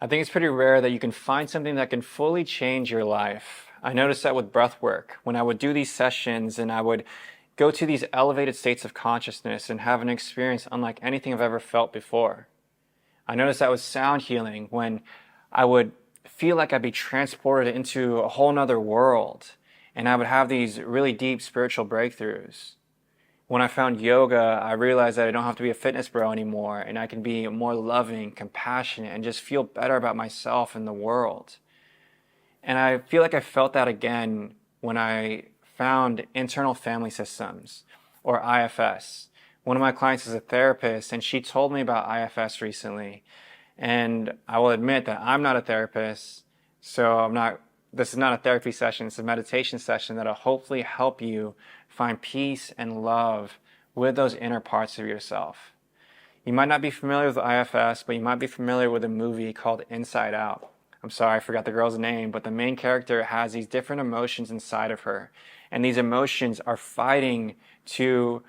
I think it's pretty rare that you can find something that can fully change your life. I noticed that with breath work. When I would do these sessions and I would go to these elevated states of consciousness and have an experience unlike anything I've ever felt before. I noticed that with sound healing, when I would feel like I'd be transported into a whole nother world and I would have these really deep spiritual breakthroughs. When I found yoga, I realized that I don't have to be a fitness bro anymore and I can be more loving, compassionate, and just feel better about myself and the world. And I feel like I felt that again when I found internal family systems, or IFS. One of my clients is a therapist and she told me about IFS recently. And I will admit that I'm not a therapist, so this is not a therapy session, it's a meditation session that'll hopefully help you find peace and love with those inner parts of yourself. You might not be familiar with IFS, but you might be familiar with a movie called Inside Out. I'm sorry, I forgot the girl's name, but the main character has these different emotions inside of her. And these emotions are fighting to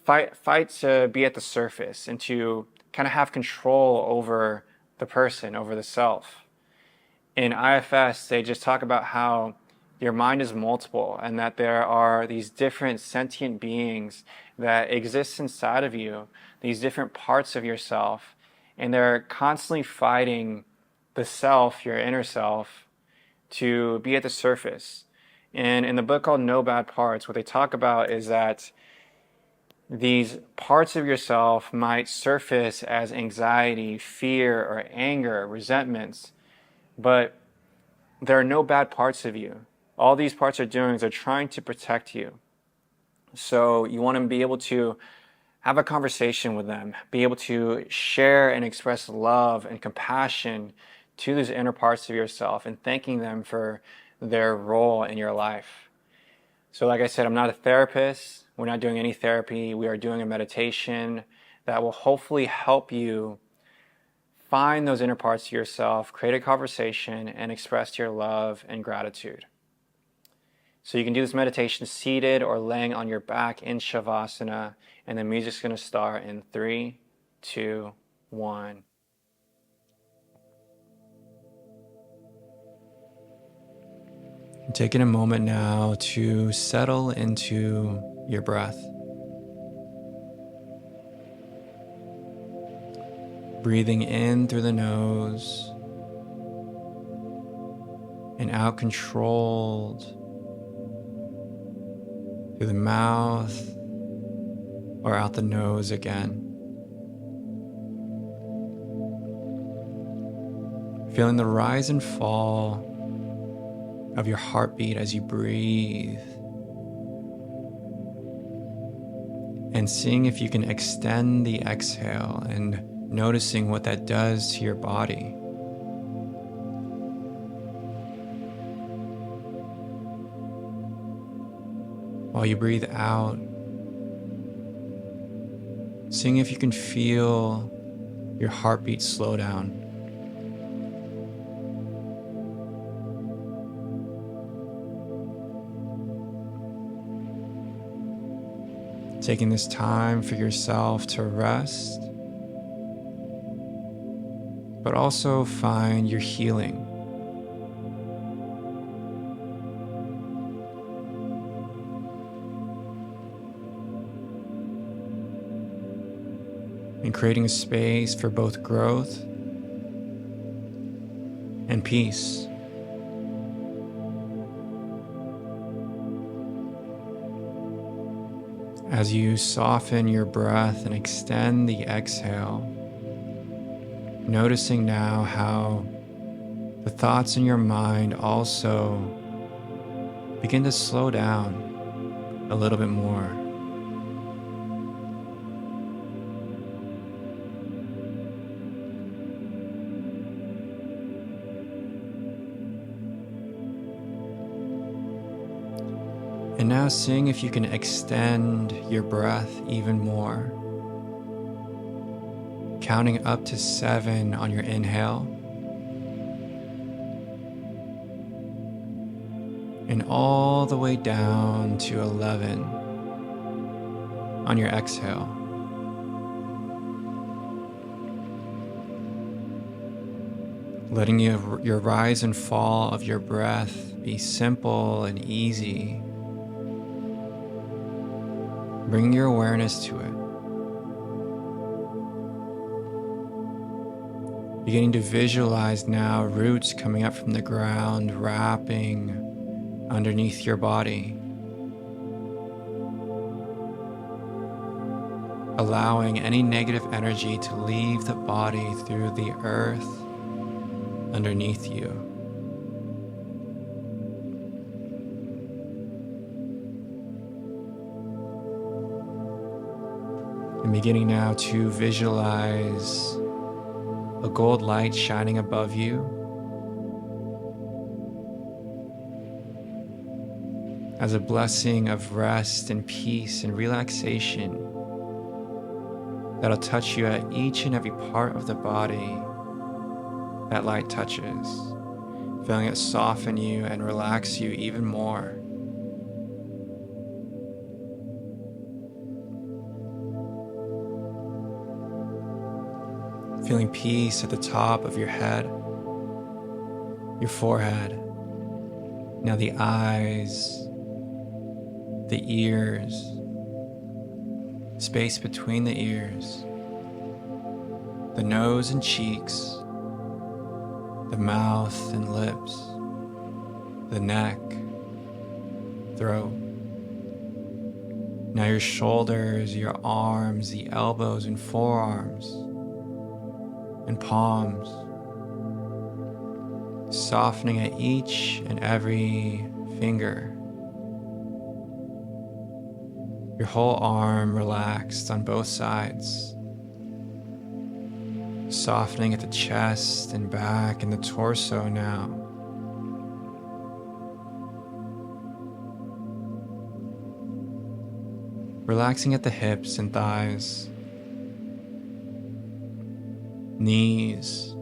be at the surface and to kind of have control over the person, over the self. In IFS, they just talk about how your mind is multiple and that there are these different sentient beings that exist inside of you, these different parts of yourself, and they're constantly fighting the self, your inner self, to be at the surface. And in the book called No Bad Parts, what they talk about is that these parts of yourself might surface as anxiety, fear, or anger, resentments, but there are no bad parts of you. All these parts are doing is they're trying to protect you. So you want to be able to have a conversation with them, be able to share and express love and compassion to those inner parts of yourself and thanking them for their role in your life. So like I said, I'm not a therapist. We're not doing any therapy. We are doing a meditation that will hopefully help you find those inner parts of yourself, create a conversation, and express your love and gratitude. So you can do this meditation seated or laying on your back in Shavasana, and the music's going to start in 3, 2, 1. Taking a moment now to settle into your breath. Breathing in through the nose and out controlled through the mouth or out the nose again. Feeling the rise and fall of your heartbeat as you breathe, and seeing if you can extend the exhale and noticing what that does to your body. While you breathe out, seeing if you can feel your heartbeat slow down. Taking this time for yourself to rest, but also find your healing. And creating a space for both growth and peace. As you soften your breath and extend the exhale, noticing now how the thoughts in your mind also begin to slow down a little bit more. And now seeing if you can extend your breath even more. Counting up to 7 on your inhale. And all the way down to 11 on your exhale. letting your rise and fall of your breath be simple and easy. Bring your awareness to it. Beginning to visualize now roots coming up from the ground, wrapping underneath your body. Allowing any negative energy to leave the body through the earth underneath you. And beginning now to visualize a gold light shining above you as a blessing of rest and peace and relaxation that'll touch you at each and every part of the body that light touches, feeling it soften you and relax you even more. Feeling peace at the top of your head, your forehead, now the eyes, the ears, space between the ears, the nose and cheeks, the mouth and lips, the neck, throat. Now your shoulders, your arms, the elbows and forearms, and palms, softening at each and every finger. Your whole arm relaxed on both sides, softening at the chest and back and the torso now. Relaxing at the hips and thighs, knees,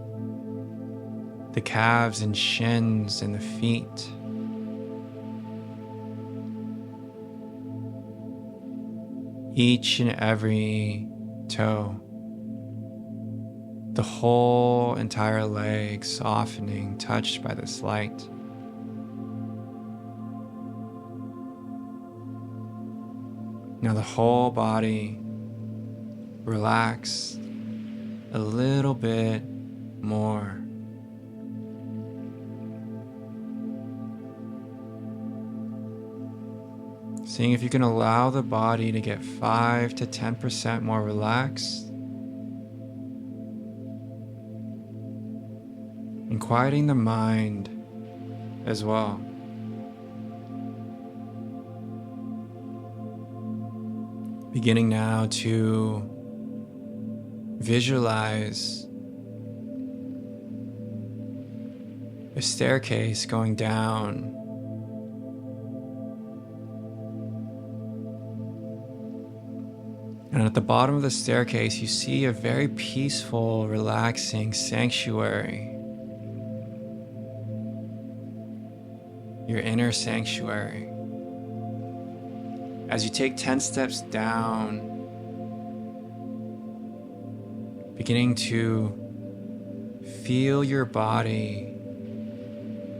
the calves and shins and the feet. Each and every toe, the whole entire leg softening, touched by this light. Now the whole body relaxed a little bit more. Seeing if you can allow the body to get 5 to 10% more relaxed. And quieting the mind as well. Beginning now to visualize a staircase going down. And at the bottom of the staircase, you see a very peaceful, relaxing sanctuary. Your inner sanctuary. As you take 10 steps down, beginning to feel your body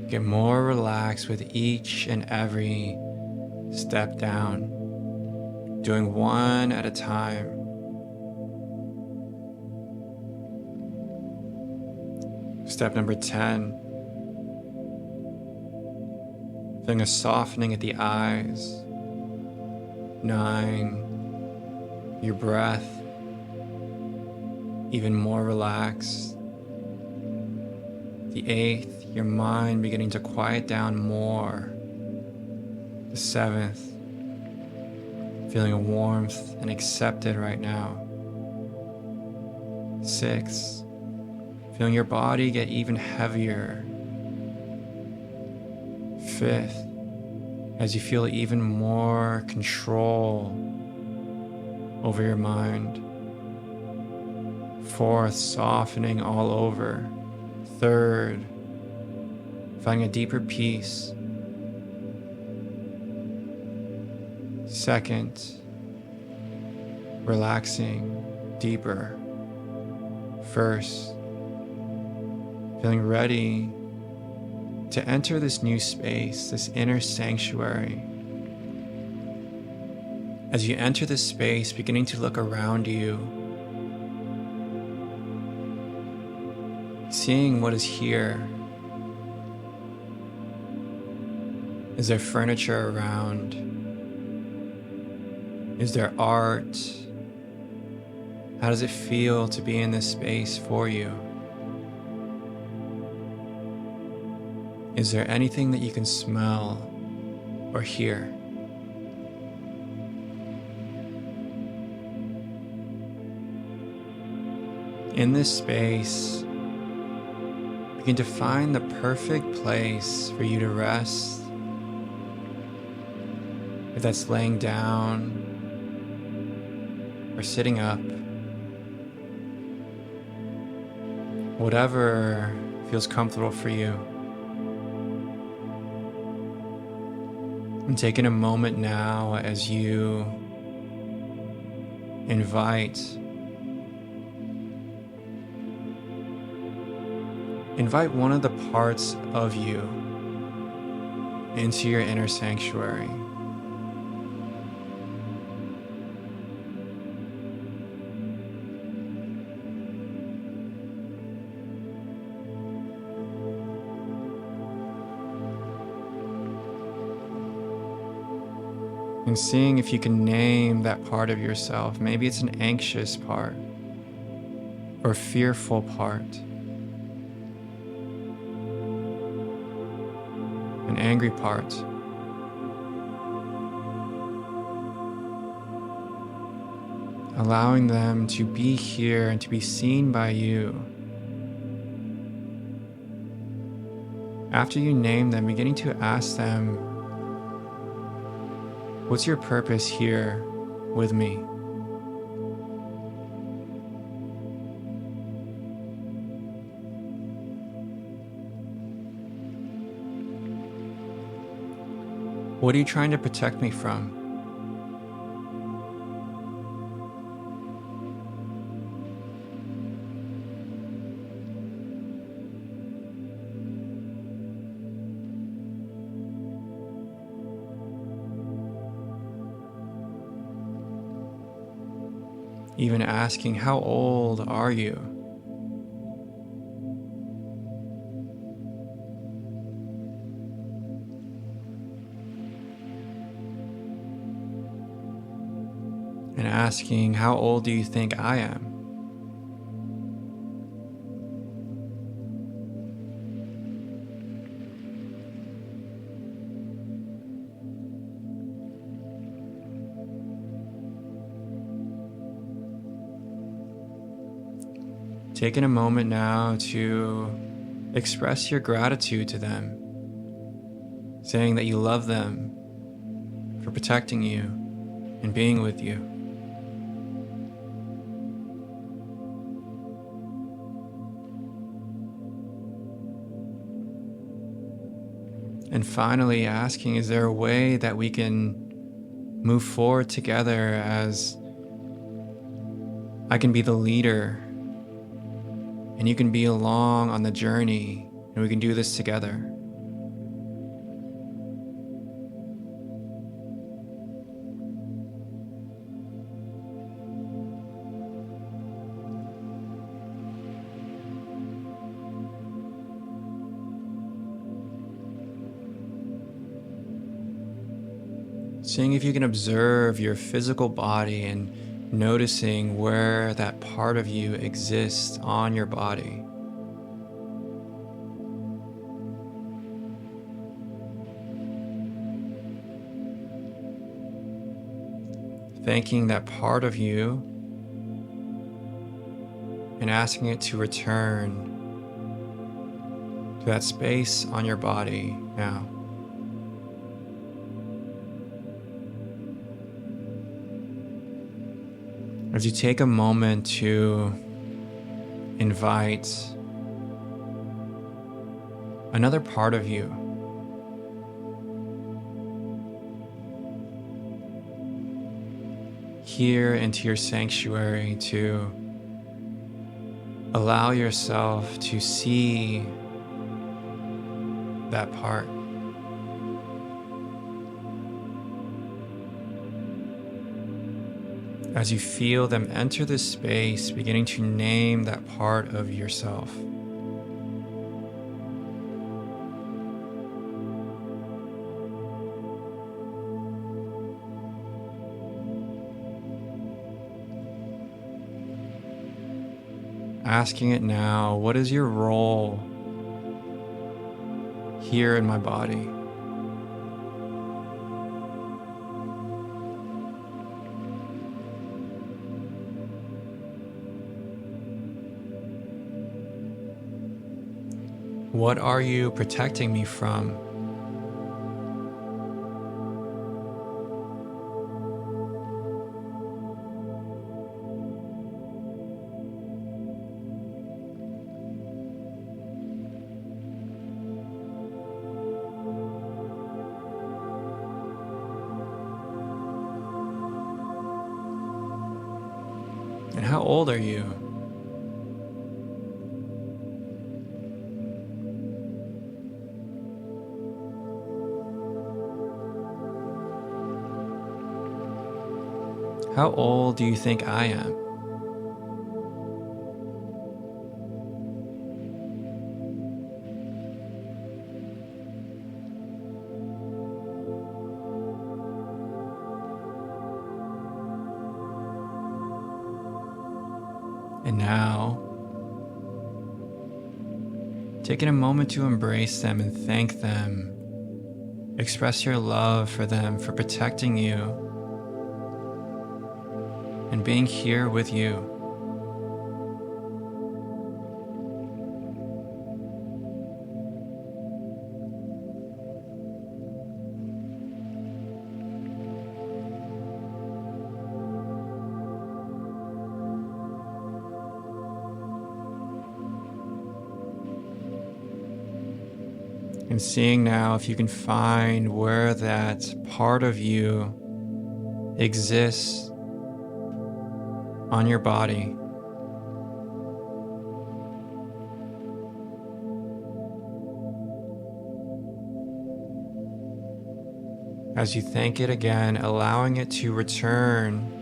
get more relaxed with each and every step down, doing one at a time. Step number 10, feeling a softening at the eyes. 9, your breath even more relaxed. The 8th, your mind beginning to quiet down more. The 7th, feeling a warmth and accepted right now. 6th, feeling your body get even heavier. 5th, as you feel even more control over your mind. 4th, softening all over. 3rd, finding a deeper peace. 2nd, relaxing deeper. 1st, feeling ready to enter this new space, this inner sanctuary. As you enter this space, beginning to look around you, seeing what is here. Is there furniture around? Is there art? How does it feel to be in this space for you? Is there anything that you can smell or hear? In this space, begin to find the perfect place for you to rest. If that's laying down or sitting up, whatever feels comfortable for you. And taking a moment now as you invite one of the parts of you into your inner sanctuary. And seeing if you can name that part of yourself. Maybe it's an anxious part or fearful part, an angry part. Allowing them to be here and to be seen by you. After you name them, beginning to ask them, what's your purpose here with me? What are you trying to protect me from? Even asking, how old are you? And asking, how old do you think I am? Taking a moment now to express your gratitude to them, saying that you love them for protecting you and being with you. And finally asking, is there a way that we can move forward together as I can be the leader and you can be along on the journey, and we can do this together. Seeing if you can observe your physical body and noticing where that part of you exists on your body. Thanking that part of you and asking it to return to that space on your body now. As you take a moment to invite another part of you here into your sanctuary to Allow yourself to see that part. As you feel them enter this space, beginning to name that part of yourself. Asking it now, what is your role here in my body? What are you protecting me from? And how old are you? How old do you think I am? And now, taking a moment to embrace them and thank them. Express your love for them, for protecting you and being here with you. And seeing now if you can find where that part of you exists on your body. As you thank it again, allowing it to return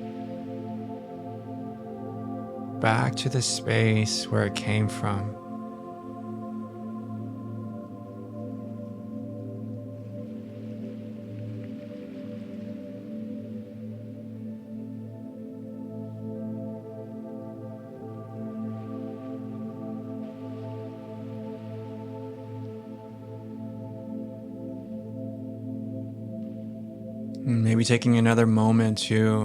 back to the space where it came from. Maybe taking another moment to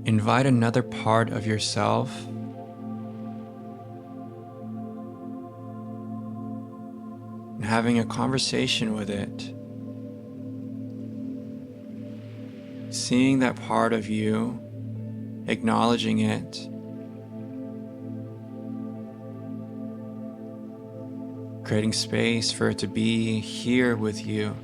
invite another part of yourself and having a conversation with it. Seeing that part of you, acknowledging it, creating space for it to be here with you.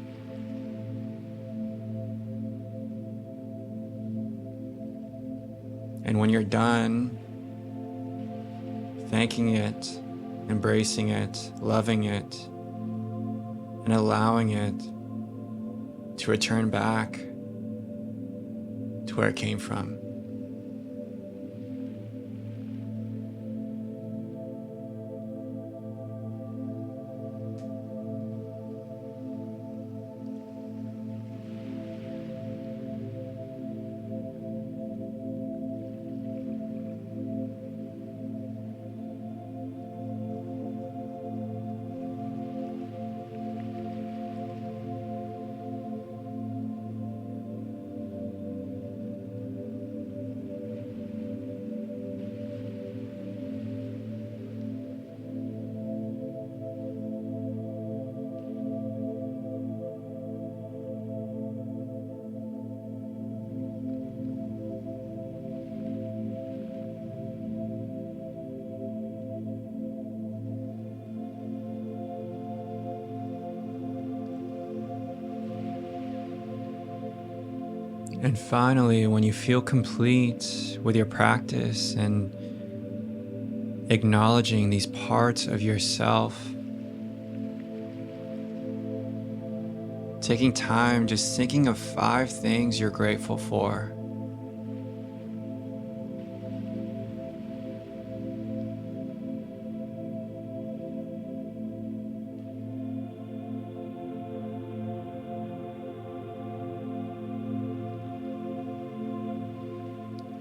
And when you're done, thanking it, embracing it, loving it, and allowing it to return back to where it came from. And finally, when you feel complete with your practice and acknowledging these parts of yourself. Taking time just thinking of 5 things you're grateful for.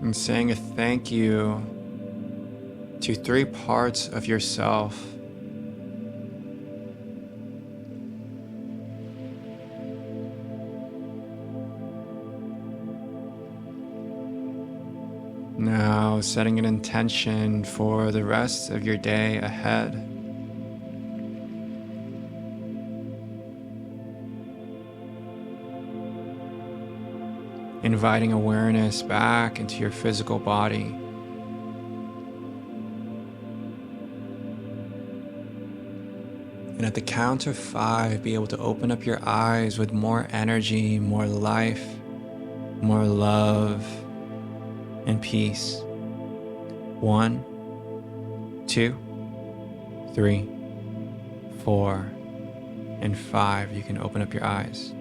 And saying a thank you to 3 parts of yourself. Now setting an intention for the rest of your day ahead. Inviting awareness back into your physical body. And at the count of 5, be able to open up your eyes with more energy, more life, more love, and peace. 1, 2, 3, 4, and 5. You can open up your eyes.